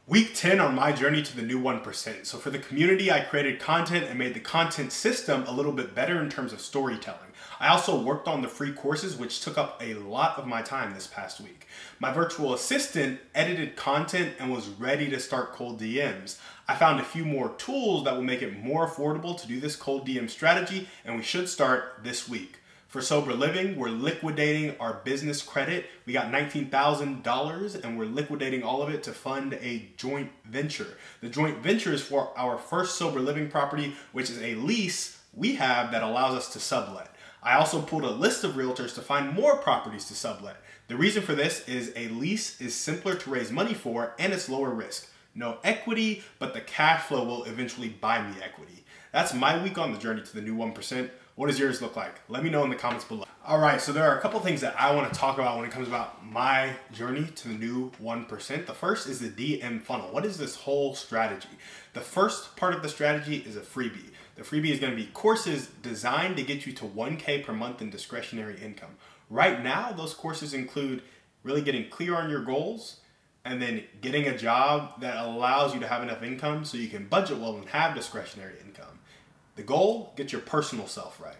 Week 10 on my journey to the new 1%. So for the community, I created content and made the content system a little bit better in terms of storytelling. I also worked on the free courses, which took up a lot of my time this past week. My virtual assistant edited content and was ready to start cold DMs. I found a few more tools that will make it more affordable to do this cold DM strategy, and we should start this week. For Sober Living, we're liquidating our business credit. We got $19,000 and we're liquidating all of it to fund a joint venture. The joint venture is for our first Sober Living property, which is a lease we have that allows us to sublet. I also pulled a list of realtors to find more properties to sublet. The reason for this is a lease is simpler to raise money for and it's lower risk. No equity, but the cash flow will eventually buy me equity. That's my week on the journey to the new 1%. What does yours look like? Let me know in the comments below. All right, so there are a couple things that I want to talk about when it comes about my journey to the new 1%. The first is the DM funnel. What is this whole strategy? The first part of the strategy is a freebie. The freebie is going to be courses designed to get you to 1K per month in discretionary income. Right now, those courses include really getting clear on your goals and then getting a job that allows you to have enough income so you can budget well and have discretionary income. The goal, get your personal self right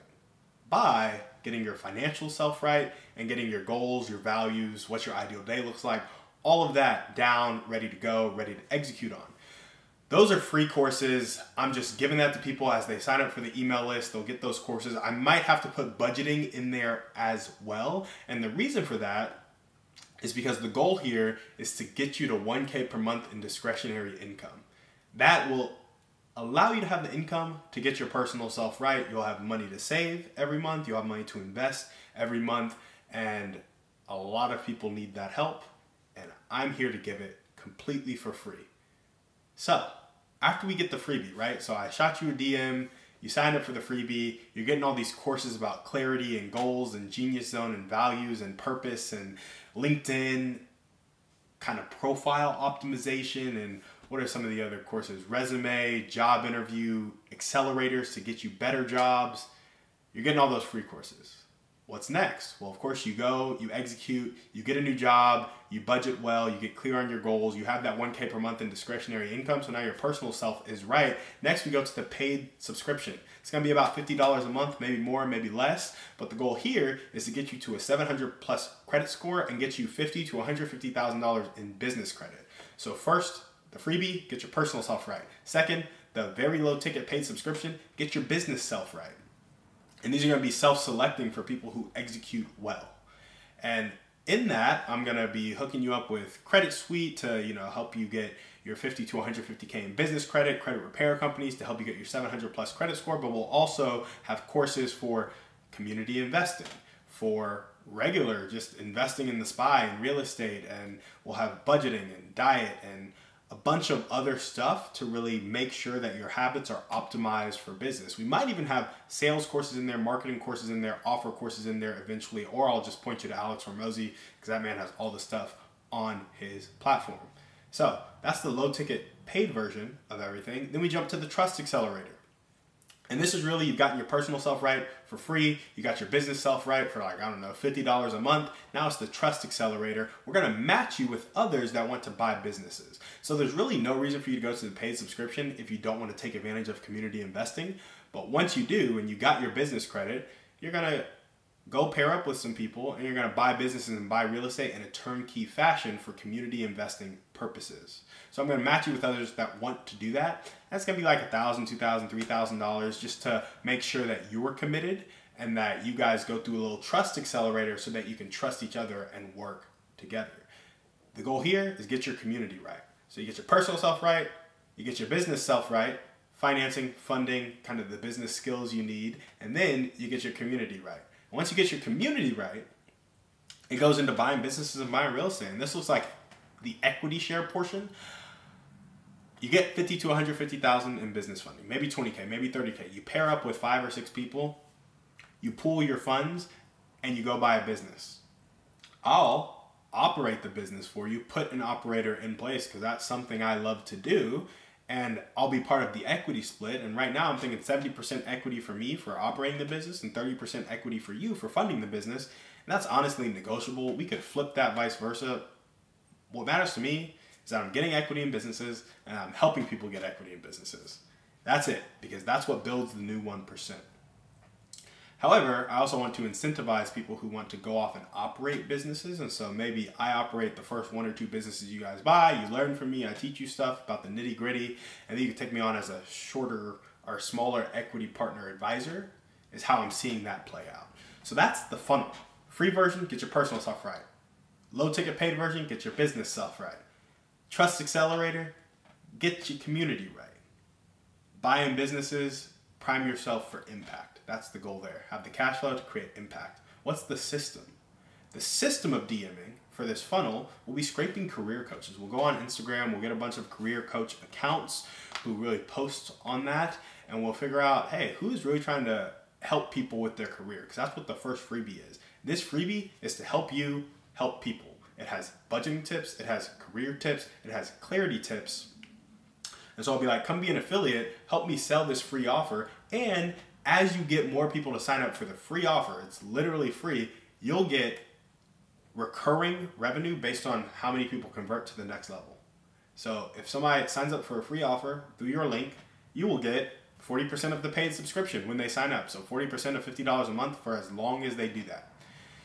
by getting your financial self right and getting your goals, your values, what your ideal day looks like, all of that down, ready to go, ready to execute on. Those are free courses. I'm just giving that to people as they sign up for the email list. They'll get those courses. I might have to put budgeting in there as well. And the reason for that is because the goal here is to get you to 1K per month in discretionary income. That will allow you to have the income to get your personal self right. You'll have money to save every month. You'll have money to invest every month. And a lot of people need that help. And I'm here to give it completely for free. So after we get the freebie, right? So I shot you a DM, you signed up for the freebie, you're getting all these courses about clarity and goals and genius zone and values and purpose and LinkedIn kind of profile optimization and what are some of the other courses? Resume, job interview, accelerators to get you better jobs. You're getting all those free courses. What's next? Well, of course, you go, you execute, you get a new job, you budget well, you get clear on your goals, you have that 1K per month in discretionary income, so now your personal self is right. Next, we go to the paid subscription. It's gonna be about $50 a month, maybe more, maybe less, but the goal here is to get you to a 700 plus credit score and get you $50,000 to $150,000 in business credit. So first, the freebie, get your personal self right. Second, the very low ticket paid subscription, get your business self right. And these are going to be self-selecting for people who execute well. And in that, I'm going to be hooking you up with Credit Suite to, help you get your 50 to 150K in business credit, credit repair companies to help you get your 700 plus credit score, but we'll also have courses for community investing, for regular just investing in the SPY and real estate, and we'll have budgeting and diet and a bunch of other stuff to really make sure that your habits are optimized for business. We might even have sales courses in there, marketing courses in there, offer courses in there eventually, or I'll just point you to Alex Hormozy because that man has all the stuff on his platform. So that's the low ticket paid version of everything. Then we jump to the Trust Accelerator. And this is really, you've gotten your personal self right for free. You got your business self right for $50 a month. Now it's the Trust Accelerator. We're going to match you with others that want to buy businesses. So there's really no reason for you to go to the paid subscription if you don't want to take advantage of community investing. But once you do, and you got your business credit, you're going to go pair up with some people and you're going to buy businesses and buy real estate in a turnkey fashion for community investing purposes. So I'm going to match you with others that want to do that. That's going to be like $1,000, $2,000, $3,000 just to make sure that you're committed and that you guys go through a little trust accelerator so that you can trust each other and work together. The goal here is get your community right. So you get your personal self right, you get your business self right, financing, funding, kind of the business skills you need, and then you get your community right. Once you get your community right, it goes into buying businesses and buying real estate. And this looks like the equity share portion. You get 50 to 150,000 in business funding, maybe 20K, maybe 30K. You pair up with 5 or 6 people, you pool your funds, and you go buy a business. I'll operate the business for you, put an operator in place because that's something I love to do. And I'll be part of the equity split. And right now I'm thinking 70% equity for me for operating the business and 30% equity for you for funding the business. And that's honestly negotiable. We could flip that vice versa. What matters to me is that I'm getting equity in businesses and I'm helping people get equity in businesses. That's it, because that's what builds the new 1%. However, I also want to incentivize people who want to go off and operate businesses. And so maybe I operate the first 1 or 2 businesses you guys buy. You learn from me. I teach you stuff about the nitty gritty. And then you can take me on as a shorter or smaller equity partner advisor, is how I'm seeing that play out. So that's the funnel. Free version, get your personal stuff right. Low ticket paid version, get your business stuff right. Trust accelerator, get your community right. Buy in businesses, prime yourself for impact. That's the goal there. Have the cash flow to create impact. What's the system? The system of DMing for this funnel will be scraping career coaches. We'll go on Instagram, we'll get a bunch of career coach accounts who really post on that, and we'll figure out, hey, who's really trying to help people with their career? Because that's what the first freebie is. This freebie is to help you help people. It has budgeting tips, it has career tips, it has clarity tips. And so I'll be like, come be an affiliate, help me sell this free offer, and as you get more people to sign up for the free offer, it's literally free, you'll get recurring revenue based on how many people convert to the next level. So if somebody signs up for a free offer through your link, you will get 40% of the paid subscription when they sign up. So 40% of $50 a month for as long as they do that.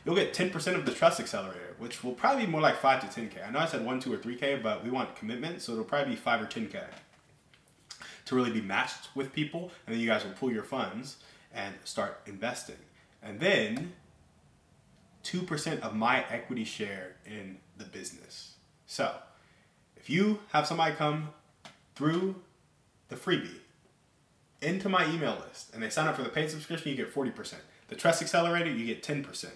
You'll get 10% of the Trust Accelerator, which will probably be more like 5 to 10K. I know I said 1, 2, or 3K, but we want commitment, so it'll probably be 5 or 10K to really be matched with people, and then you guys will pool your funds and start investing. And then 2% of my equity share in the business. So if you have somebody come through the freebie into my email list and they sign up for the paid subscription, you get 40%. The Trust Accelerator, you get 10%.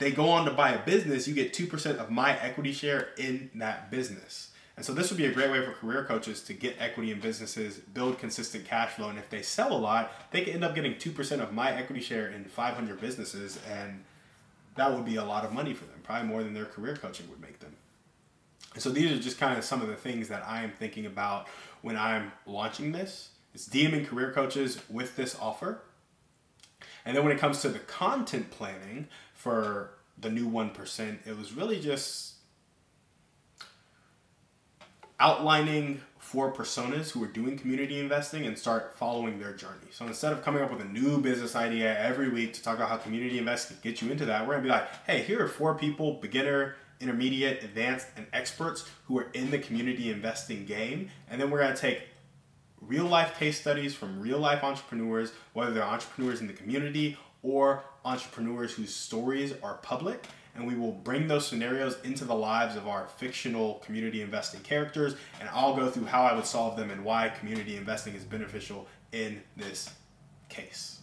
They go on to buy a business, you get 2% of my equity share in that business. And so this would be a great way for career coaches to get equity in businesses, build consistent cash flow, and if they sell a lot, they can end up getting 2% of my equity share in 500 businesses, and that would be a lot of money for them, probably more than their career coaching would make them. And so these are just kind of some of the things that I am thinking about when I'm launching this. It's DMing career coaches with this offer. And then when it comes to the content planning for the new 1%, it was really just outlining 4 personas who are doing community investing and start following their journey. So instead of coming up with a new business idea every week to talk about how community investing can get you into that, we're gonna be like, hey, here are 4 people, beginner, intermediate, advanced, and experts who are in the community investing game. And then we're gonna take real life case studies from real life entrepreneurs, whether they're entrepreneurs in the community or entrepreneurs whose stories are public, and we will bring those scenarios into the lives of our fictional community investing characters, and I'll go through how I would solve them and why community investing is beneficial in this case.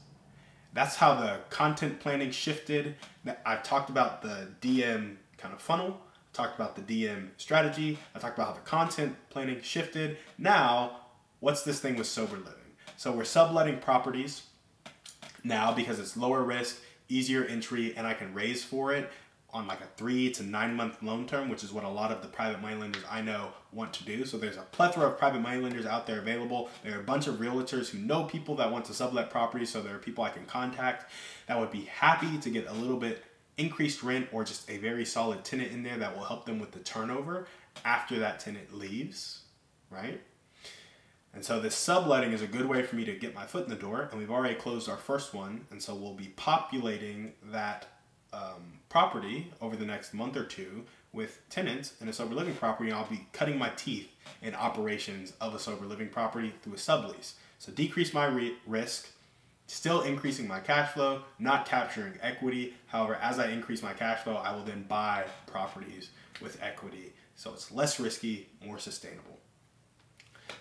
That's how the content planning shifted. I've talked about the DM kind of funnel, I talked about the DM strategy, I talked about how the content planning shifted. Now, what's this thing with sober living? So we're subletting properties now because it's lower risk, easier entry, and I can raise for it on like a 3 to 9 month loan term, which is what a lot of the private money lenders I know want to do. So there's a plethora of private money lenders out there available. There are a bunch of realtors who know people that want to sublet properties, so there are people I can contact that would be happy to get a little bit increased rent or just a very solid tenant in there that will help them with the turnover after that tenant leaves, right? And so this subletting is a good way for me to get my foot in the door, and we've already closed our first one, and so we'll be populating that property over the next month or 2 with tenants in a sober living property, and I'll be cutting my teeth in operations of a sober living property through a sublease. So decrease my risk, still increasing my cash flow, not capturing equity. However, as I increase my cash flow, I will then buy properties with equity. So it's less risky, more sustainable.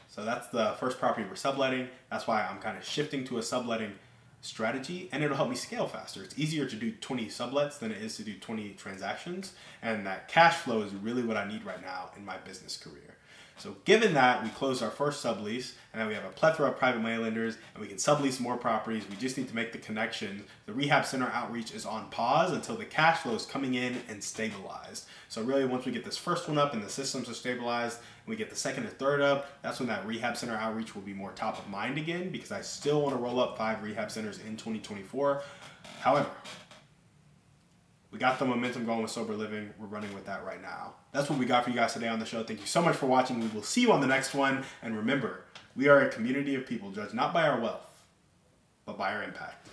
So that's the first property we're subletting. That's why I'm kind of shifting to a subletting strategy, and it'll help me scale faster. It's easier to do 20 sublets than it is to do 20 transactions, and that cash flow is really what I need right now in my business career. So given that we closed our first sublease, and then we have a plethora of private money lenders, and we can sublease more properties, we just need to make the connection. The rehab center outreach is on pause until the cash flow is coming in and stabilized. So really, once we get this first one up and the systems are stabilized, and we get the second and third up, that's when that rehab center outreach will be more top of mind again, because I still want to roll up 5 rehab centers in 2024. However, We got the momentum going with sober living. We're running with that right now. That's what we got for you guys today on the show. Thank you so much for watching. We will see you on the next one. And remember, we are a community of people judged not by our wealth, but by our impact.